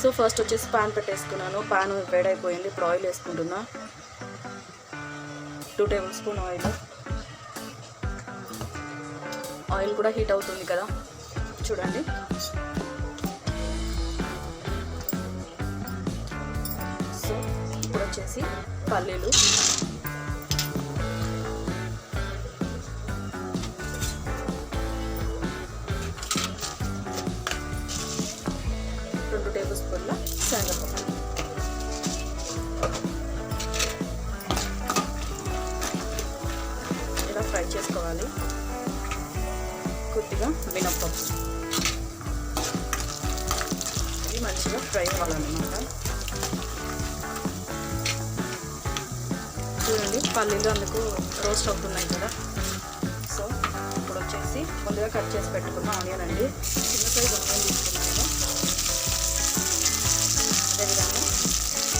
So first వచ్చేసి pan పెట్టేసుకున్నాను. Pan వేడైపోయింది. ఇప్పుడు ఆయిల్ వేసుకుంటున్నా. 2 టేబుల్ స్పూన్ ఆయిల్ కూడా హీట్ అవుతుంది కదా, చూడండి. సో ఇప్పుడు వచ్చేసి పల్లీలు, శనగపప్పు, ఇలా ఫ్రై చేసుకోవాలి. కొద్దిగా మినప్పప్పు, ఇది మంచిగా ఫ్రై అవ్వాలన్నమాట. చూడండి పల్లీలు అందుకు రోస్ట్ అవుతున్నాయి కదా. సో ఇప్పుడు వచ్చేసి ముందుగా కట్ చేసి పెట్టుకున్న ఆనియన్ అండి. చిన్న సైజ్ ఆనియన్ తీసుకున్నాను. అదేవిధంగా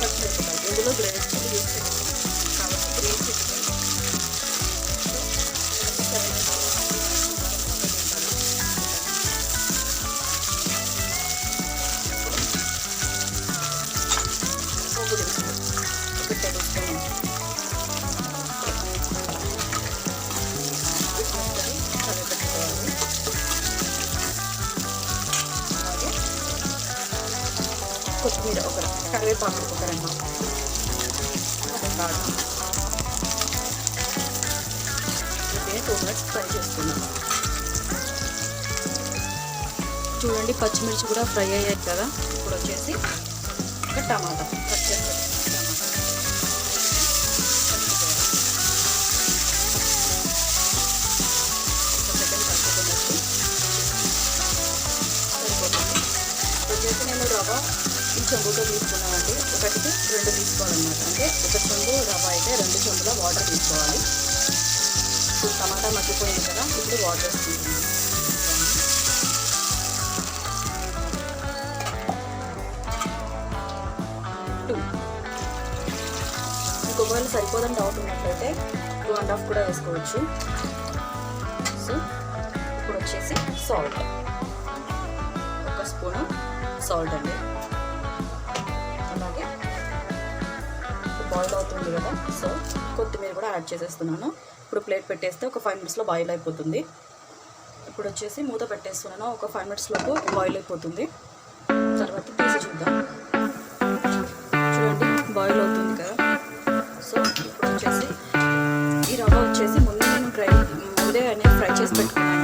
పచ్చిమిరపకాయలు, ఇందులో గ్రేట్ చిల్లీ యూజ్ చేస్తాను కాబట్టి great chilli Popudinusulu 1 table spoon కరివేపాకు, అలాగే కొత్తిమీర కరివేపాకు ఒక 2 వీటిని 2 మినిట్స్ ఫ్రై చేసుకున్నాం. చూడండి పచ్చిమిర్చి కూడా ఫ్రై అయ్యాయి కదా. ఇప్పుడు వచ్చేసి ఒక టమాటా కట్ చేసి వచ్చేసి నేను రవ ఈ చెంబుతో తీసుకున్నానండి. 1కి 2 తీసుకోవాలన్నమాట. అంటే 1 చెంబు రవ అయితే 2 చెంబుల వాటర్ తీసుకోవాలి. ఇప్పుడు టమాటా మగ్గిపోయింది కదా, ఇప్పుడు వాటర్ వేసుకుంటున్నాను. మీకు ఒకవేళ సరిపోదని డౌట్ ఉన్నట్లయితే 2.5 కూడా వేసుకోవచ్చు. సో ఇప్పుడు వచ్చేసి సాల్ట్, 1 స్పూను సాల్ట్ అండి. అలాగే బాయిల్ అవుతుంది కదా, సో కొత్తిమీర కూడా యాడ్ చేసేస్తున్నాను. ఇప్పుడు ప్లేట్ పెట్టేస్తే ఒక 5 మినిట్స్లో బాయిల్ అయిపోతుంది. ఇప్పుడు వచ్చేసి మూత పెట్టేస్తున్నాను. ఒక 5 మినిట్స్లోపు బాయిల్ అయిపోతుంది. తర్వాత తీసి చూద్దాం. చూడండి బాయిల్ అవుతుంది కదా. సో ఇప్పుడు వచ్చేసి ఈ రవ్వ వచ్చేసి ముందే నేను ఫ్రై చేసి పెట్టుకున్నాను.